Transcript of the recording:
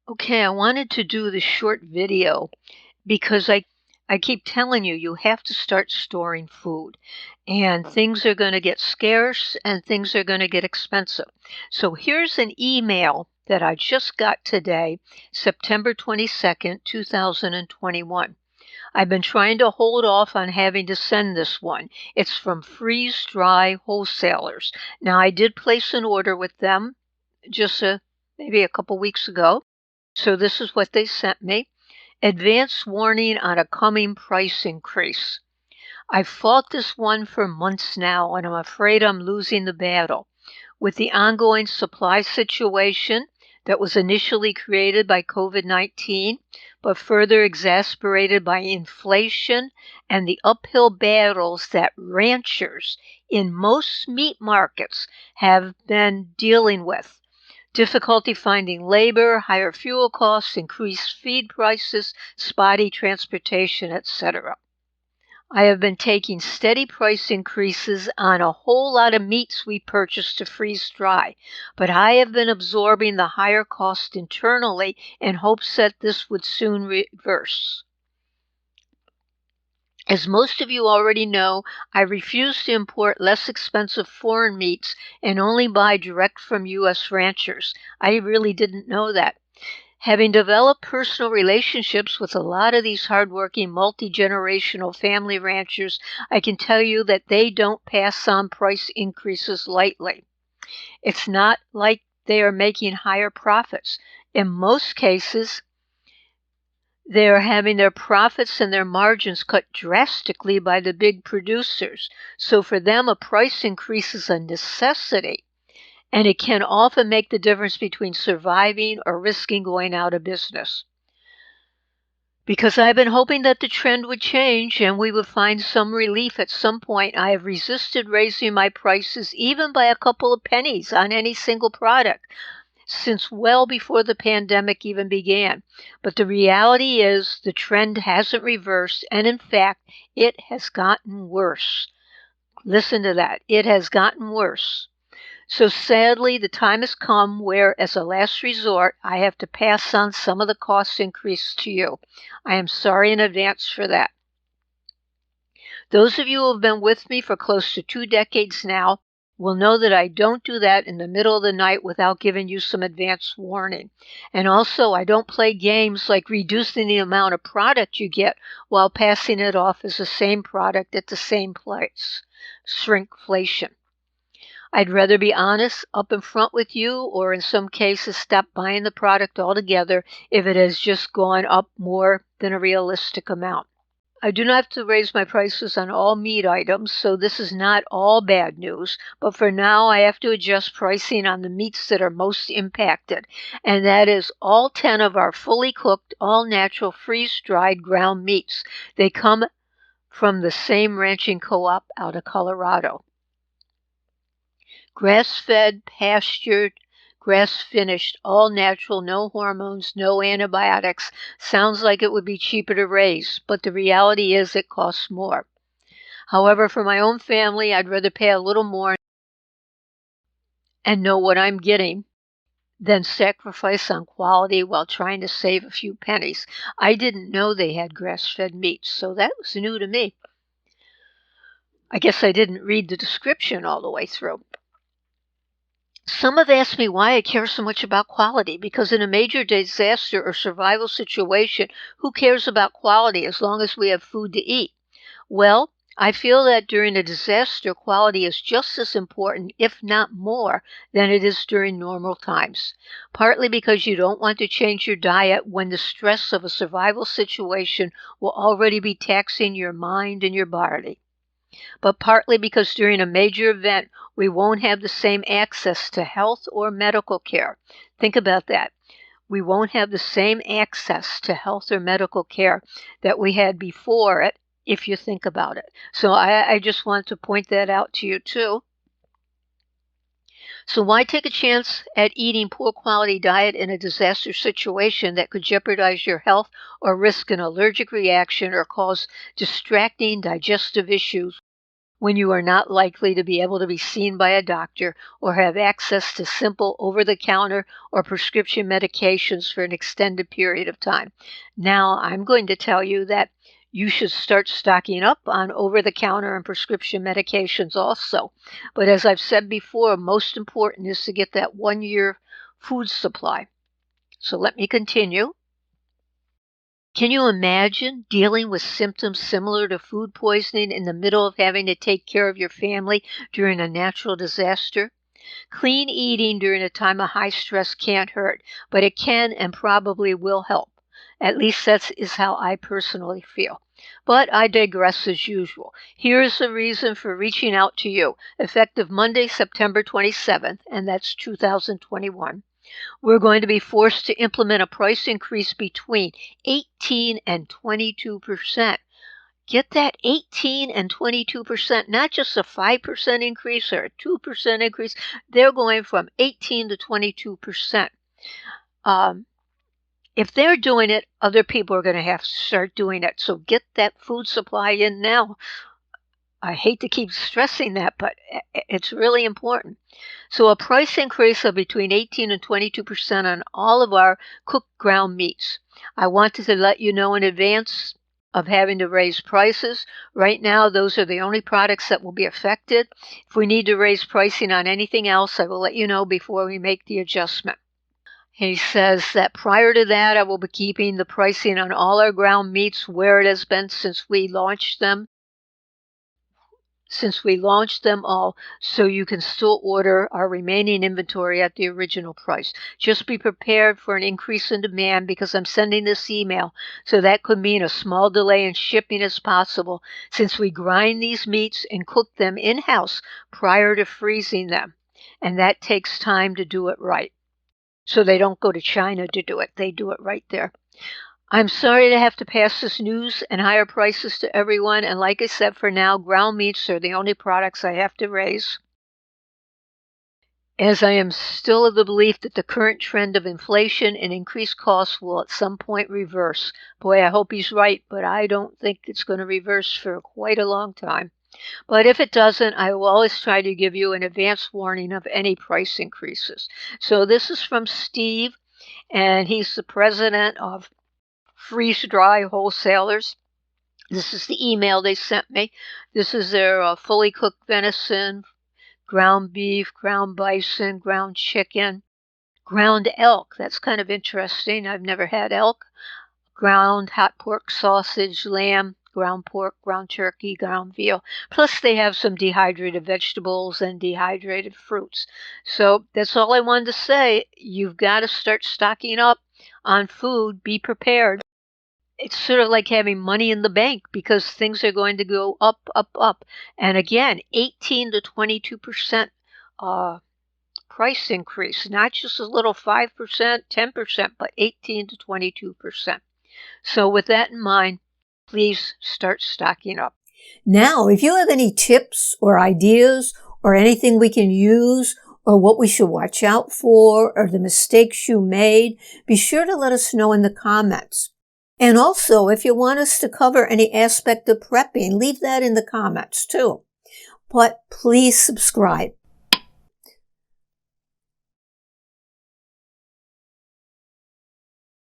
Okay, I wanted to do this short video because I keep telling you, you have to start storing food. And things are going to get scarce and things are going to get expensive. So here's an email that I just got today, September 22nd, 2021. I've been trying to hold off on having to send this one. It's from Freeze Dry Wholesalers. Now, I did place an order with them just maybe a couple weeks ago. So this is what they sent me. Advance warning on a coming price increase. I've fought this one for months now, and I'm afraid I'm losing the battle. With the ongoing supply situation that was initially created by COVID-19, but further exacerbated by inflation and the uphill battles that ranchers in most meat markets have been dealing with. Difficulty finding labor, higher fuel costs, increased feed prices, spotty transportation, etc. I have been taking steady price increases on a whole lot of meats we purchase to freeze dry, but I have been absorbing the higher cost internally in hopes that this would soon reverse. As most of you already know, I refuse to import less expensive foreign meats and only buy direct from U.S. ranchers. I really didn't know that. Having developed personal relationships with a lot of these hardworking multi-generational family ranchers, I can tell you that they don't pass on price increases lightly. It's not like they are making higher profits. In most cases, they are having their profits and their margins cut drastically by the big producers. So for them, a price increase is a necessity, and it can often make the difference between surviving or risking going out of business. Because I've been hoping that the trend would change and we would find some relief at some point, I have resisted raising my prices even by a couple of pennies on any single product since well before the pandemic even began. But the reality is the trend hasn't reversed, and in fact, it has gotten worse. Listen to that. It has gotten worse. So sadly, the time has come where, as a last resort, I have to pass on some of the cost increase to you. I am sorry in advance for that. Those of you who have been with me for close to 2 decades now will know that I don't do that in the middle of the night without giving you some advance warning. And also, I don't play games like reducing the amount of product you get while passing it off as the same product at the same price. Shrinkflation. I'd rather be honest up in front with you, or in some cases stop buying the product altogether if it has just gone up more than a realistic amount. I do not have to raise my prices on all meat items, so this is not all bad news, but for now I have to adjust pricing on the meats that are most impacted, and that is all 10 of our fully cooked, all-natural, freeze-dried ground meats. They come from the same ranching co-op out of Colorado. Grass-fed, pastured, grass-finished, all-natural, no hormones, no antibiotics. Sounds like it would be cheaper to raise, but the reality is it costs more. However, for my own family, I'd rather pay a little more and know what I'm getting than sacrifice on quality while trying to save a few pennies. I didn't know they had grass-fed meats, so that was new to me. I guess I didn't read the description all the way through. Some have asked me why I care so much about quality, because in a major disaster or survival situation, who cares about quality as long as we have food to eat? Well, I feel that during a disaster, quality is just as important, if not more, than it is during normal times. Partly because you don't want to change your diet when the stress of a survival situation will already be taxing your mind and your body, but partly because during a major event, we won't have the same access to health or medical care. Think about that. We won't have the same access to health or medical care that we had before it, if you think about it. So I just want to point that out to you too. So why take a chance at eating poor quality diet in a disaster situation that could jeopardize your health or risk an allergic reaction or cause distracting digestive issues when you are not likely to be able to be seen by a doctor or have access to simple over-the-counter or prescription medications for an extended period of time. Now, I'm going to tell you that you should start stocking up on over-the-counter and prescription medications also. But as I've said before, most important is to get that 1-year food supply. So let me continue. Can you imagine dealing with symptoms similar to food poisoning in the middle of having to take care of your family during a natural disaster? Clean eating during a time of high stress can't hurt, but it can and probably will help. At least that is how I personally feel. But I digress as usual. Here's the reason for reaching out to you. Effective Monday, September 27th, and that's 2021. We're going to be forced to implement a price increase between 18 and 22%. Get that 18 and 22%, not just a 5% increase or a 2% increase. They're going from 18 to 22%. If they're doing it, other people are going to have to start doing it. So get that food supply in now. I hate to keep stressing that, but it's really important. So a price increase of between 18 and 22% on all of our cooked ground meats. I wanted to let you know in advance of having to raise prices. Right now, those are the only products that will be affected. If we need to raise pricing on anything else, I will let you know before we make the adjustment. He says that prior to that, I will be keeping the pricing on all our ground meats where it has been since we launched them. All, so you can still order our remaining inventory at the original price. Just be prepared for an increase in demand because I'm sending this email, so that could mean a small delay in shipping as possible since we grind these meats and cook them in-house prior to freezing them, and that takes time to do it right. So they don't go to China to do it. They do it right there. I'm sorry to have to pass this news and higher prices to everyone, and like I said, for now, ground meats are the only products I have to raise, as I am still of the belief that the current trend of inflation and increased costs will at some point reverse. Boy, I hope he's right, but I don't think it's going to reverse for quite a long time. But if it doesn't, I will always try to give you an advance warning of any price increases. So this is from Steve, and he's the president of Freeze-Dry Wholesalers. This is the email they sent me. This is their fully cooked venison, ground beef, ground bison, ground chicken, ground elk. That's kind of interesting. I've never had elk. Ground hot pork sausage, lamb, ground pork, ground turkey, ground veal. Plus they have some dehydrated vegetables and dehydrated fruits. So that's all I wanted to say. You've got to start stocking up on food. Be prepared. It's sort of like having money in the bank because things are going to go up, up, up. And again, 18 to 22% price increase, not just a little 5%, 10%, but 18 to 22%. So with that in mind, please start stocking up. Now, if you have any tips or ideas or anything we can use or what we should watch out for or the mistakes you made, be sure to let us know in the comments. And also, if you want us to cover any aspect of prepping, leave that in the comments too. But please subscribe.